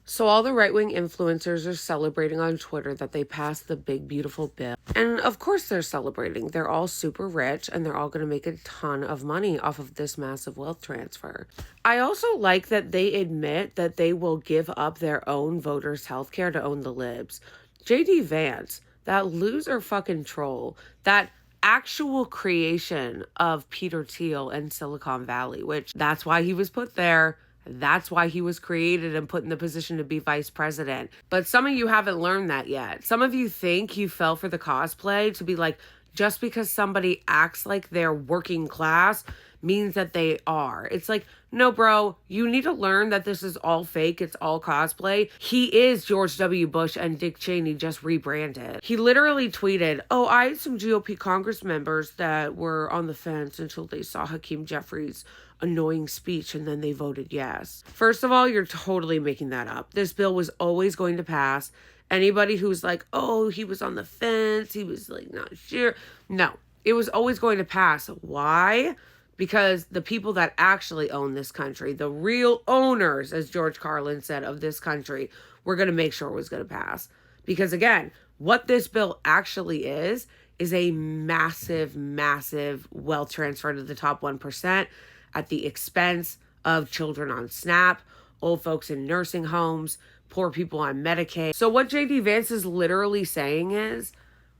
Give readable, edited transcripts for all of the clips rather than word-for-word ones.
So all the right-wing influencers are celebrating on Twitter that they passed the big, beautiful bill. And of course they're celebrating. They're all super rich and they're all going to make a ton of money off of this massive wealth transfer. I also like that they admit that they will give up their own voters' healthcare to own the libs. JD Vance, that loser fucking troll, that actual creation of Peter Thiel and Silicon Valley, which that's why he was put there. That's why he was created and put in the position to be vice president. But some of you haven't learned that yet. Some of you think you fell for the cosplay to be like, just because somebody acts like they're working class means that they are. It's like, no, bro, you need to learn that this is all fake. It's all cosplay. He is George W. Bush and Dick Cheney just rebranded. He literally tweeted, oh, I had some GOP Congress members that were on the fence until they saw Hakeem Jeffries' annoying speech and then they voted yes. First of all, you're totally making that up. This bill was always going to pass. Anybody who's like, oh, he was on the fence, he was like not sure. No, it was always going to pass. Why? Because the people that actually own this country, the real owners, as George Carlin said, of this country, were going to make sure it was going to pass. Because again, what this bill actually is a massive, massive wealth transfer to the top 1%. At the expense of children on SNAP, old folks in nursing homes, poor people on Medicaid. So what JD Vance is literally saying is,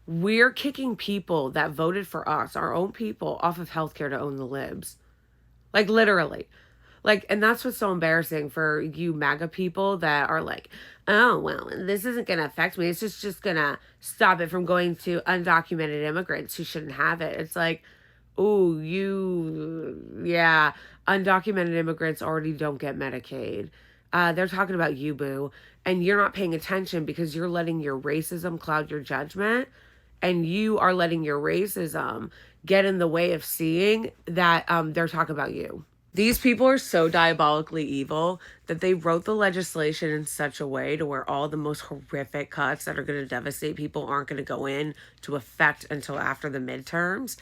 we're kicking people that voted for us, our own people, off of healthcare to own the libs. Like, literally. Like, and that's what's so embarrassing for you MAGA people that are like, oh, well, this isn't going to affect me. It's just going to stop it from going to undocumented immigrants who shouldn't have it. It's like, oh, yeah, undocumented immigrants already don't get Medicaid. They're talking about you, boo. And you're not paying attention because you're letting your racism cloud your judgment. And you are letting your racism get in the way of seeing that they're talking about you. These people are so diabolically evil that they wrote the legislation in such a way to where all the most horrific cuts that are going to devastate people aren't going to go into effect until after the midterms.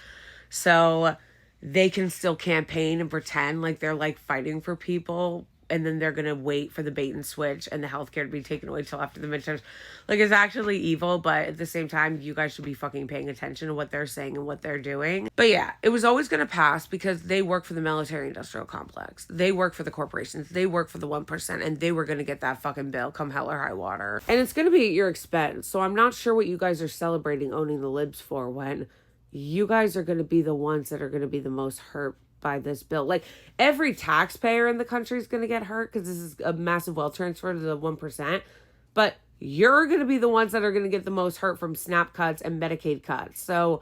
So they can still campaign and pretend like they're like fighting for people, and then they're going to wait for the bait and switch and the healthcare to be taken away till after the midterms. Like, it's actually evil, but at the same time, you guys should be fucking paying attention to what they're saying and what they're doing. But yeah, it was always going to pass because they work for the military industrial complex. They work for the corporations. They work for the 1%, and they were going to get that fucking bill come hell or high water. And it's going to be at your expense. So I'm not sure what you guys are celebrating owning the libs for when you guys are going to be the ones that are going to be the most hurt by this bill. Like, every taxpayer in the country is going to get hurt because this is a massive wealth transfer to the 1%. But you're going to be the ones that are going to get the most hurt from SNAP cuts and Medicaid cuts. So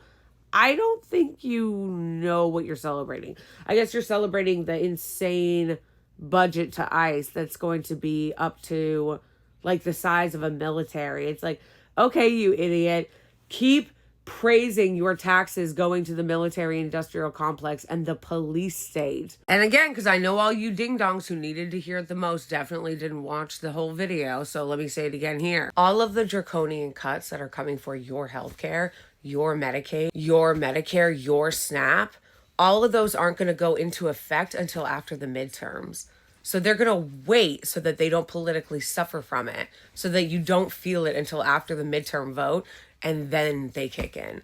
I don't think you know what you're celebrating. I guess you're celebrating the insane budget to ICE that's going to be up to like the size of a military. It's like, okay, you idiot, keep praising your taxes going to the military industrial complex and the police state. And again, because I know all you ding-dongs who needed to hear it the most definitely didn't watch the whole video, so let me say it again here. All of the draconian cuts that are coming for your healthcare, your Medicaid, your Medicare, your SNAP, all of those aren't going to go into effect until after the midterms. So they're going to wait so that they don't politically suffer from it, so that you don't feel it until after the midterm vote, and then they kick in.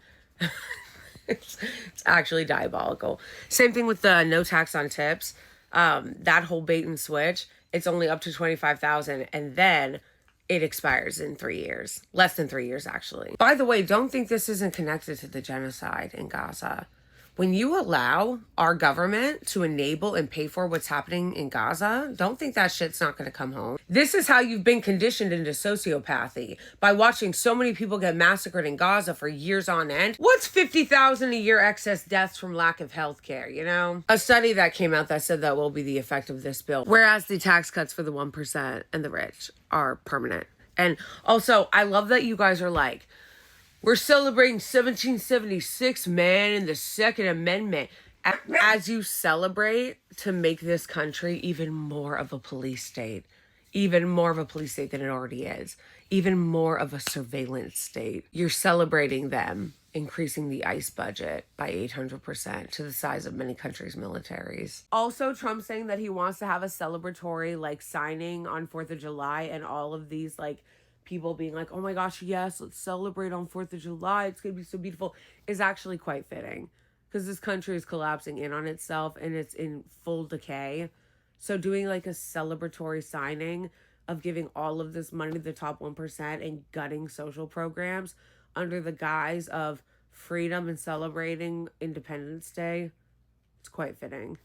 It's actually diabolical. Same thing with the no tax on tips. That whole bait and switch, it's only up to $25,000, and then it expires in 3 years. Less than 3 years, actually. By the way, don't think this isn't connected to the genocide in Gaza. When you allow our government to enable and pay for what's happening in Gaza, don't think that shit's not going to come home. This is how you've been conditioned into sociopathy, by watching so many people get massacred in Gaza for years on end. What's 50,000 a year excess deaths from lack of health care, you know? A study that came out that said that will be the effect of this bill, whereas the tax cuts for the 1% and the rich are permanent. And also, I love that you guys are like, we're celebrating 1776, man, and the Second Amendment. As you celebrate to make this country even more of a police state, even more of a police state than it already is, even more of a surveillance state. You're celebrating them increasing the ICE budget by 800% to the size of many countries' militaries. Also, Trump saying that he wants to have a celebratory like signing on 4th of July, and all of these like people being like, oh my gosh, yes, let's celebrate on 4th of July. It's going to be so beautiful, is actually quite fitting because this country is collapsing in on itself and it's in full decay. So doing like a celebratory signing of giving all of this money to the top 1% and gutting social programs under the guise of freedom and celebrating Independence Day, it's quite fitting.